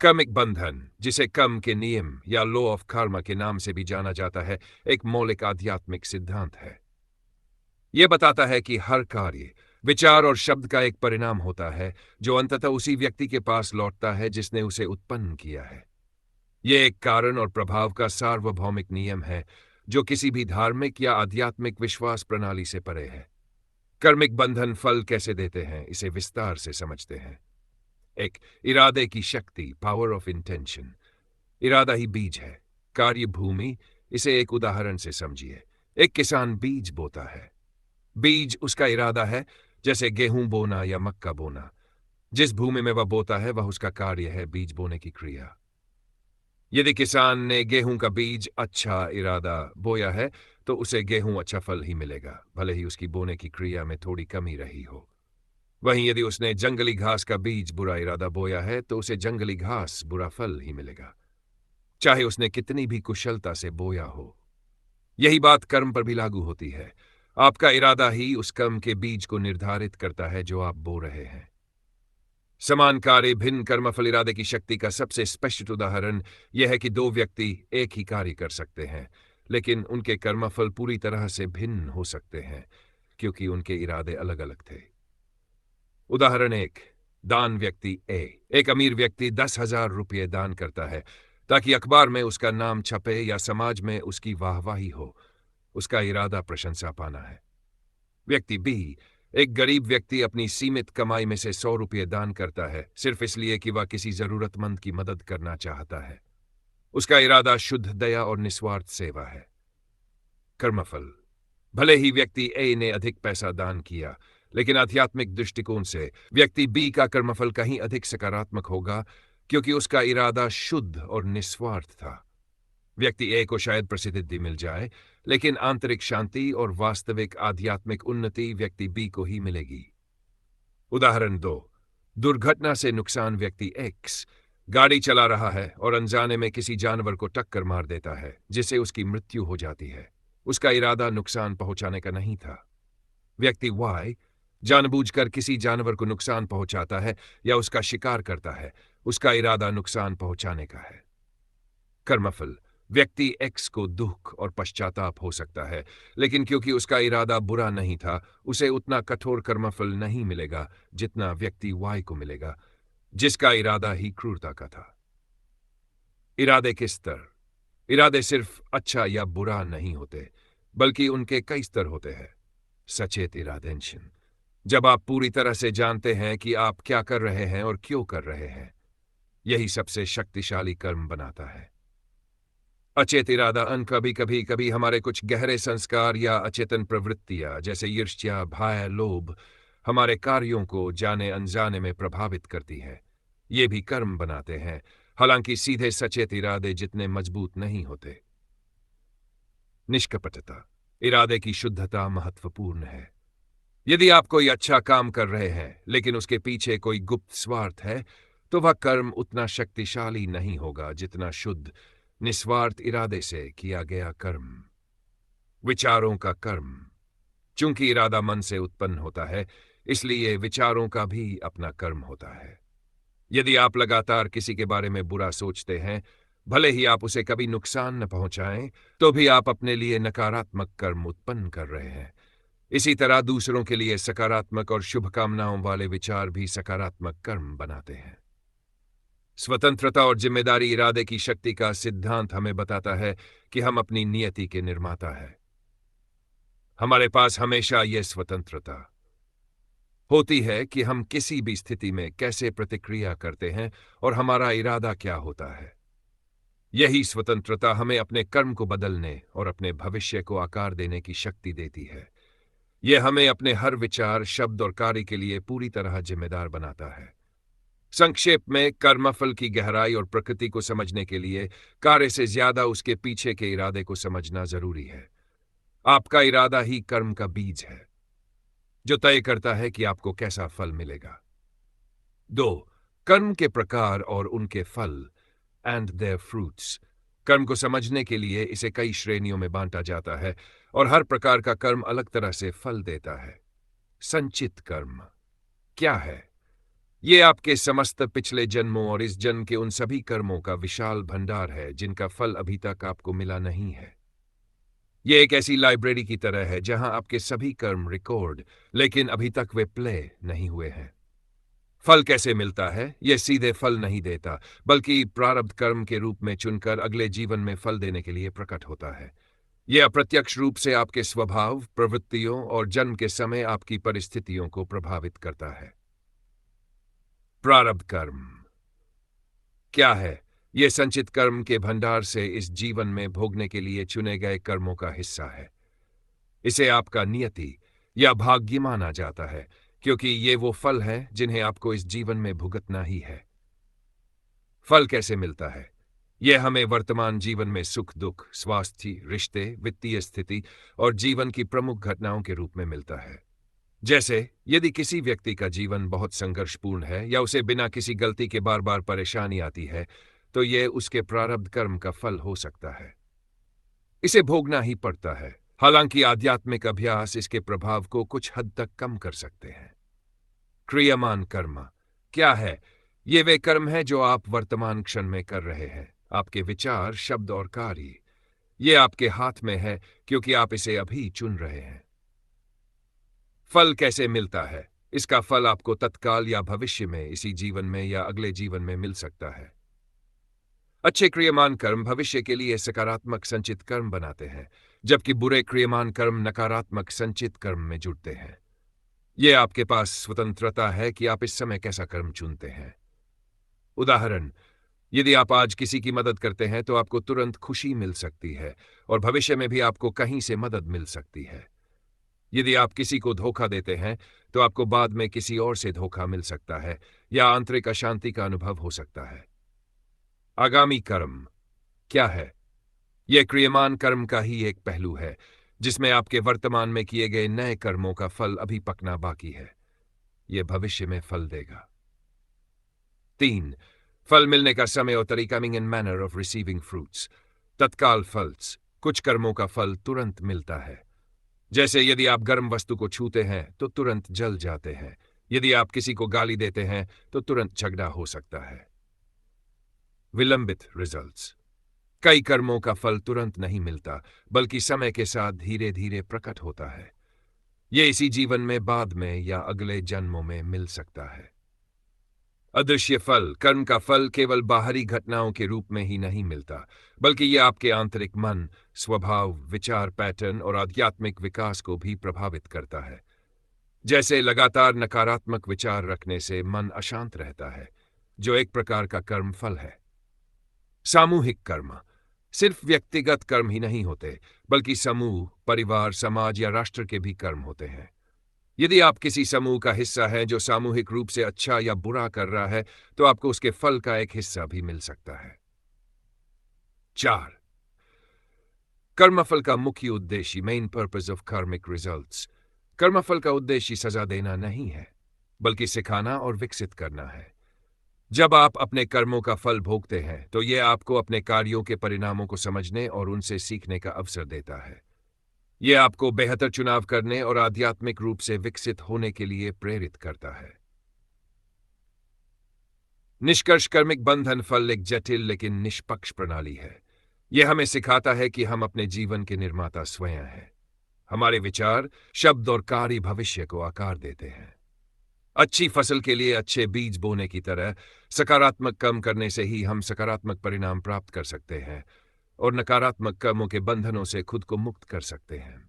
कर्मिक बंधन, जिसे कर्म के नियम या लॉ ऑफ कर्मा के नाम से भी जाना जाता है, एक मौलिक आध्यात्मिक सिद्धांत है। यह बताता है कि हर कार्य, विचार और शब्द का एक परिणाम होता है जो अंततः उसी व्यक्ति के पास लौटता है जिसने उसे उत्पन्न किया है। यह एक कारण और प्रभाव का सार्वभौमिक नियम है जो किसी भी धार्मिक या आध्यात्मिक विश्वास प्रणाली से परे है। कर्मिक बंधन फल कैसे देते हैं, इसे विस्तार से समझते हैं। एक, इरादे की शक्ति, पावर ऑफ इंटेंशन। इरादा ही बीज है, कार्य भूमि। इसे एक उदाहरण से समझिए। एक किसान बीज बोता है। बीज उसका इरादा है, जैसे गेहूं बोना या मक्का बोना। जिस भूमि में वह बोता है वह उसका कार्य है, बीज बोने की क्रिया। यदि किसान ने गेहूं का बीज अच्छा इरादा बोया है तो उसे गेहूं अच्छा फल ही मिलेगा, भले ही उसकी बोने की क्रिया में थोड़ी कमी रही हो। वहीं यदि उसने जंगली घास का बीज बुरा इरादा बोया है तो उसे जंगली घास बुरा फल ही मिलेगा, चाहे उसने कितनी भी कुशलता से बोया हो। यही बात कर्म पर भी लागू होती है। आपका इरादा ही उस कर्म के बीज को निर्धारित करता है जो आप बो रहे हैं। समान कार्य भिन्न कर्मफल इरादे की शक्ति का सबसे स्पष्ट उदाहरण यह है कि दो व्यक्ति एक ही कार्य कर सकते हैं, लेकिन उनके कर्मफल पूरी तरह से भिन्न हो सकते हैं क्योंकि उनके इरादे अलग अलग थे। उदाहरण एक, दान व्यक्ति ए। एक अमीर व्यक्ति 10,000 रुपये दान करता है ताकि अखबार में उसका नाम छपे या समाज में उसकी वाहवाही हो। उसका इरादा प्रशंसा पाना है। व्यक्ति बी, एक गरीब व्यक्ति अपनी सीमित कमाई में से 100 रुपये दान करता है सिर्फ इसलिए कि वह किसी जरूरतमंद की मदद करना चाहता है। उसका इरादा शुद्ध दया और निस्वार्थ सेवा है। कर्मफल, भले ही व्यक्ति ए ने अधिक पैसा दान किया, लेकिन आध्यात्मिक दृष्टिकोण से व्यक्ति बी का कर्मफल कहीं अधिक सकारात्मक होगा क्योंकि उसका इरादा शुद्ध और निस्वार्थ था। व्यक्ति ए को शायद प्रसिद्धि मिल जाए, लेकिन आंतरिक शांति और वास्तविक आध्यात्मिक उन्नति व्यक्ति बी को ही मिलेगी। उदाहरण दो, दुर्घटना से नुकसान व्यक्ति एक्स गाड़ी चला रहा है और अनजाने में किसी जानवर को टक्कर मार देता है जिससे उसकी मृत्यु हो जाती है। उसका इरादा नुकसान पहुंचाने का नहीं था। व्यक्ति वाई जानबूझकर किसी जानवर को नुकसान पहुंचाता है या उसका शिकार करता है। उसका इरादा नुकसान पहुंचाने का है। कर्मफल, व्यक्ति एक्स को दुख और पश्चाताप हो सकता है, लेकिन क्योंकि उसका इरादा बुरा नहीं था, उसे उतना कठोर कर्मफल नहीं मिलेगा जितना व्यक्ति वाई को मिलेगा, जिसका इरादा ही क्रूरता का था। इरादे के स्तर, इरादे सिर्फ अच्छा या बुरा नहीं होते, बल्कि उनके कई स्तर होते हैं। सचेत इरादेंशन, जब आप पूरी तरह से जानते हैं कि आप क्या कर रहे हैं और क्यों कर रहे हैं, यही सबसे शक्तिशाली कर्म बनाता है। अचेत इरादा कभी हमारे कुछ गहरे संस्कार या अचेतन प्रवृत्तियां जैसे ईर्ष्या, भय, लोभ हमारे कार्यों को जाने अनजाने में प्रभावित करती है। ये भी कर्म बनाते हैं, हालांकि सीधे सचेत इरादे जितने मजबूत नहीं होते। निष्कपटता, इरादे की शुद्धता महत्वपूर्ण है। यदि आप कोई अच्छा काम कर रहे हैं लेकिन उसके पीछे कोई गुप्त स्वार्थ है, तो वह कर्म उतना शक्तिशाली नहीं होगा जितना शुद्ध, निस्वार्थ इरादे से किया गया कर्म। विचारों का कर्म, चूंकि इरादा मन से उत्पन्न होता है, इसलिए विचारों का भी अपना कर्म होता है। यदि आप लगातार किसी के बारे में बुरा सोचते हैं, भले ही आप उसे कभी नुकसान न पहुंचाएं, तो भी आप अपने लिए नकारात्मक कर्म उत्पन्न कर रहे हैं। इसी तरह दूसरों के लिए सकारात्मक और शुभकामनाओं वाले विचार भी सकारात्मक कर्म बनाते हैं। स्वतंत्रता और जिम्मेदारी इरादे की शक्ति का सिद्धांत हमें बताता है कि हम अपनी नियति के निर्माता हैं। हमारे पास हमेशा यह स्वतंत्रता होती है कि हम किसी भी स्थिति में कैसे प्रतिक्रिया करते हैं और हमारा इरादा क्या होता है। यही स्वतंत्रता हमें अपने कर्म को बदलने और अपने भविष्य को आकार देने की शक्ति देती है। यह हमें अपने हर विचार, शब्द और कार्य के लिए पूरी तरह जिम्मेदार बनाता है। संक्षेप में, कर्मफल की गहराई और प्रकृति को समझने के लिए कार्य से ज्यादा उसके पीछे के इरादे को समझना जरूरी है। आपका इरादा ही कर्म का बीज है जो तय करता है कि आपको कैसा फल मिलेगा। 2. कर्म के प्रकार और उनके फल एंड देयर फ्रूट्स। कर्म को समझने के लिए इसे कई श्रेणियों में बांटा जाता है और हर प्रकार का कर्म अलग तरह से फल देता है। संचित कर्म क्या है? ये आपके समस्त पिछले जन्मों और इस जन्म के उन सभी कर्मों का विशाल भंडार है जिनका फल अभी तक आपको मिला नहीं है। ये एक ऐसी लाइब्रेरी की तरह है जहां आपके सभी कर्म रिकॉर्ड, लेकिन अभी तक वे प्ले नहीं हुए हैं। फल कैसे मिलता है? यह सीधे फल नहीं देता, बल्कि प्रारब्ध कर्म के रूप में चुनकर अगले जीवन में फल देने के लिए प्रकट होता है। यह अप्रत्यक्ष रूप से आपके स्वभाव, प्रवृत्तियों और जन्म के समय आपकी परिस्थितियों को प्रभावित करता है। प्रारब्ध कर्म क्या है? यह संचित कर्म के भंडार से इस जीवन में भोगने के लिए चुने गए कर्मों का हिस्सा है। इसे आपका नियति या भाग्य माना जाता है, क्योंकि ये वो फल हैं जिन्हें आपको इस जीवन में भुगतना ही है। फल कैसे मिलता है? यह हमें वर्तमान जीवन में सुख दुख, स्वास्थ्य, रिश्ते, वित्तीय स्थिति और जीवन की प्रमुख घटनाओं के रूप में मिलता है। जैसे यदि किसी व्यक्ति का जीवन बहुत संघर्षपूर्ण है या उसे बिना किसी गलती के बार बार परेशानी आती है, तो यह उसके प्रारब्ध कर्म का फल हो सकता है। इसे भोगना ही पड़ता है। हालांकि आध्यात्मिक अभ्यास इसके प्रभाव को कुछ हद तक कम कर सकते हैं। क्रियमान कर्म क्या है? ये वे कर्म हैं जो आप वर्तमान क्षण में कर रहे हैं। आपके विचार, शब्द और कार्य। ये आपके हाथ में है क्योंकि आप इसे अभी चुन रहे हैं। फल कैसे मिलता है? इसका फल आपको तत्काल या भविष्य में, इसी जीवन में या अगले जीवन में मिल सकता है। अच्छे क्रियमान कर्म भविष्य के लिए सकारात्मक संचित कर्म बनाते हैं, जबकि बुरे क्रियमान कर्म नकारात्मक संचित कर्म में जुड़ते हैं। यह आपके पास स्वतंत्रता है कि आप इस समय कैसा कर्म चुनते हैं। उदाहरण, यदि आप आज किसी की मदद करते हैं तो आपको तुरंत खुशी मिल सकती है और भविष्य में भी आपको कहीं से मदद मिल सकती है। यदि आप किसी को धोखा देते हैं तो आपको बाद में किसी और से धोखा मिल सकता है या आंतरिक अशांति का अनुभव हो सकता है। आगामी कर्म क्या है? यह क्रियमान कर्म का ही एक पहलू है, जिसमें आपके वर्तमान में किए गए नए कर्मों का फल अभी पकना बाकी है। यह भविष्य में फल देगा। 3. फल मिलने का समय और तरीका। Meaning and manner of receiving fruits. तत्काल फल्स। कुछ कर्मों का फल तुरंत मिलता है। जैसे यदि आप गर्म वस्तु को छूते हैं तो तुरंत जल जाते हैं। यदि आप किसी को गाली देते हैं तो तुरंत झगड़ा हो सकता है। विलंबित रिजल्ट्स। कई कर्मों का फल तुरंत नहीं मिलता, बल्कि समय के साथ धीरे धीरे प्रकट होता है। यह इसी जीवन में, बाद में या अगले जन्मों में मिल सकता है। अदृश्य फल। कर्म का फल केवल बाहरी घटनाओं के रूप में ही नहीं मिलता, बल्कि यह आपके आंतरिक मन, स्वभाव, विचार पैटर्न और आध्यात्मिक विकास को भी प्रभावित करता है। जैसे लगातार नकारात्मक विचार रखने से मन अशांत रहता है, जो एक प्रकार का कर्म फल है। सामूहिक कर्म सिर्फ व्यक्तिगत कर्म ही नहीं होते, बल्कि समूह, परिवार, समाज या राष्ट्र के भी कर्म होते हैं। यदि आप किसी समूह का हिस्सा हैं जो सामूहिक रूप से अच्छा या बुरा कर रहा है, तो आपको उसके फल का एक हिस्सा भी मिल सकता है। 4. कर्मफल का मुख्य उद्देश्य। मेन पर्पस ऑफ कार्मिक रिजल्ट्स। कर्मफल का उद्देश्य सजा देना नहीं है, बल्कि सिखाना और विकसित करना है। जब आप अपने कर्मों का फल भोगते हैं तो यह आपको अपने कार्यों के परिणामों को समझने और उनसे सीखने का अवसर देता है। यह आपको बेहतर चुनाव करने और आध्यात्मिक रूप से विकसित होने के लिए प्रेरित करता है। निष्कर्ष। कर्मिक बंधन फल एक जटिल लेकिन निष्पक्ष प्रणाली है। यह हमें सिखाता है कि हम अपने जीवन के निर्माता स्वयं हैं। हमारे विचार, शब्द और कार्य भविष्य को आकार देते हैं। अच्छी फसल के लिए अच्छे बीज बोने की तरह सकारात्मक कर्म करने से ही हम सकारात्मक परिणाम प्राप्त कर सकते हैं और नकारात्मक कर्मों के बंधनों से खुद को मुक्त कर सकते हैं।